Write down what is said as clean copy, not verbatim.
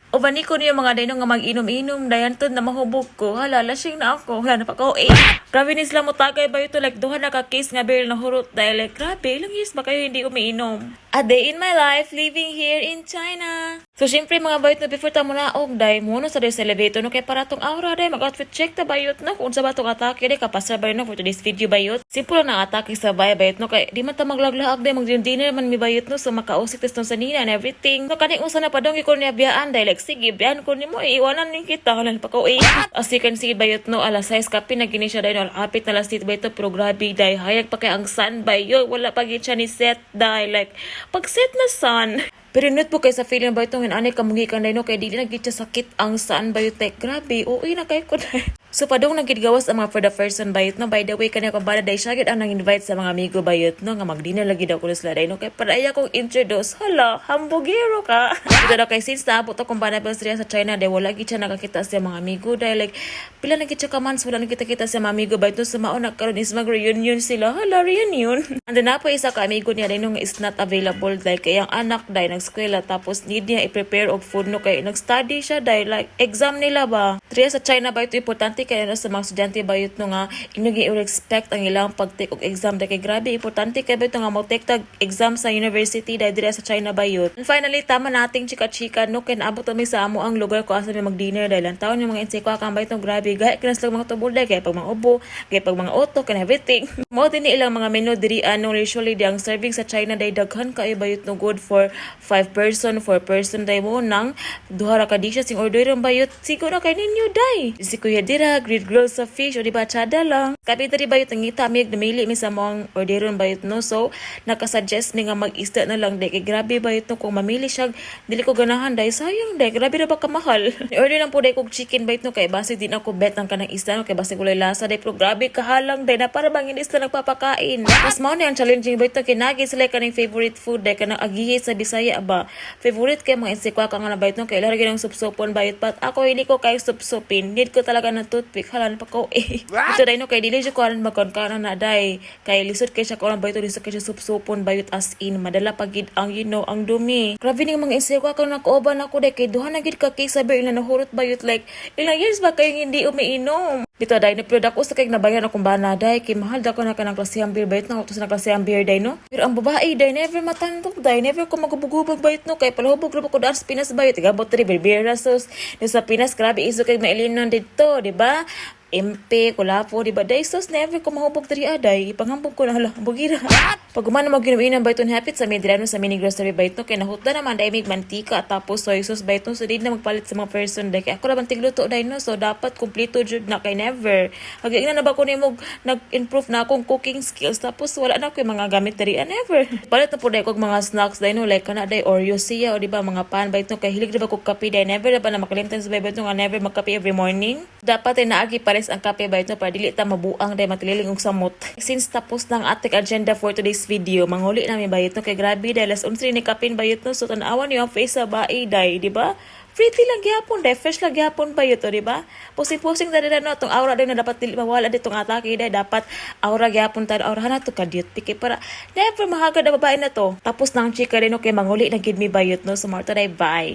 O bani ko niyo mga dayno nga mag-inom-inom dayan tod na mahubog ko. Hala, lasing na ako. Hala na pa ko. Grabe ni sila mo tagay ba ito like duha na ka case nga beer na hurot dahil like grabe ilang years ba kayo hindi umiinom. A day in my life living here in China. So syempre mga bayot na before ta mo na og day mo no sa sa elevator no kay para tong aura day mag-outfit check ta bayot no kung sa ba tong atake day kapasa ba no for today's video bayot. Simple na atake sa bayot no kay di man ta maglaglaag day mag-dinner man mi bayot no so makausik tas sa nina and everything. No kani usa na padong ko niya biyaan day like sige biyan ko nimo iwanan ning kita halan pa ko as you can see bayot no alas 6 kape na gini siya day no apit na last date bayot pero grabe day hayag pa kay ang sun bayot wala pa gid siya ni set day like pag set na sun. Pero not po kay sa feeling ba itong anay kamungi kan no kay di na gid siya sakit ang saan biotech. Grabe, uy na kay ko dai. So padong nagidgawas ang mga for the person bayot no. By the way kanya ko bala dai siya gid ang nang-invite sa mga amigo bayot no nga mag-dinner lagi daw ko sila dai no kay para iya kong introduce. Hala, hambugero ka. Ito daw kay since naabot akong bana sa China dai wala gid siya nakakita sa mga amigo dai like pila na gid siya ka months wala nakita-kita sa mga amigo bayot no sa mao nagkaroon is mag-reunion sila. Hala, reunion. And then na po isa ka amigo niya dai no nga is not available dai kay ang anak dai eskwela tapos need niya i-prepare og food no kay nag-study siya dahil like exam nila ba. Triya sa China ba ito importante kay na sa mga estudyante ba ito nga inugi i-respect ang ilang pag-take og exam dahil kay grabe importante kay ba ito nga mo-take tag exam sa university dahil dira sa China ba yun. And finally tama nating chika-chika no kay naabot kami sa amo ang lugar ko asa may mag-dinner dahil ang taon yung mga insekwa kang ba itong grabe gaya kinas lang mga tubol dahil kay pag mga ubo kay pag mga auto and everything. Mo din ilang mga menu diri ano usually di ang serving sa China dahil daghan kay ba ito no good for 5 person, 4 person day mo nang duha ra ka dishes sing orderon bayot siguro kay ninyo day. Si Kuya Dira, grilled grilled sa fish o di ba tsada lang. Kapit ri bayot ang ngita mig namili mi sa mga orderon bayot no. So nakasuggest mi nga mag-isda na lang day kay grabe bayot no kung mamili siya dili ko ganahan day sayang day grabe ra ba ka mahal. Order lang po day kog chicken bayot no kay base din ako bet ang kanang isda no kay base kulay lasa day pero grabe kahalang day na para bang isda nagpapakain. Mas mao na ang challenging bayot no kay nagi sila kaning favorite food day kanang agihi sa Bisaya ba. Favorite kay mga insekwa ka nga na bayot no kay lagi ng supsupon bayot pat ako hindi ko kay supsupin need ko talaga ng toothpick halan pa ko ito day no kay dili siya ko aran magkon kana na day kay lisod kay siya ko aran bayot lisod kay siya supsupon bayot as in madala pagid ang ang dumi grabe ning mga insekwa ka nakooban ako day kay duha na gid ka case sabi ila nahurot bayot like ilang years ba kayo hindi umiinom dito day na-upload ako sa kay nabayan akong bana day kay mahal da ko na kanang klaseng beer bayot na utos na klaseng beer day no pero ang babae day never matandog day never ko magubog-ubog bayot no kay palahubog ra ko daan sa Pinas bayot igabot ri berbera sos sa Pinas grabe iso kay mailinon dito di ba MP, Kulapo, di ba? Day, sos, never ko mahubog dari aday. Ipangambog ko na, hala, bugira. Pag umana mag-ginuminan ba itong hapit sa Medrano sa mini grocery ba ito, kaya nahutda naman, day, may mantika, tapos soy sauce ba ito, so di na magpalit sa mga person, day. Kaya ako naman tigluto, day, no? So, dapat kumplito jud na kay never. Hagay na ba ko nimo nag-improve na akong cooking skills, tapos wala na ko yung mga gamit dari, never. Palit na po, day, kog mga snacks, day, no? Like, kana, day, Oreo siya, o di ba, mga pan ba ito, kay hilig na ba kog kape, day, never na ba na makalimtan sa ba ito, nga never magkape every morning. Dapat, ay naagi pa ang kape ba ito para dili ta mabuang day matililing og samot. Since tapos ng ating agenda for today's video, manghuli namin bayot no kay grabe dahil las 11 ni kapin bayot no so tan-awan niyo ang face sa bae day, di ba? Pretty lang gyapon day, fresh lang gyapon bayot di ba? Pusing-pusing ta no tong aura day na dapat dili mawala ditong atake day dapat aura gyapon ta aura na to kadyot piki para never mahagad na babae na to. Tapos nang chika din no kay manghuli na gid mi bayot no so marto day bye.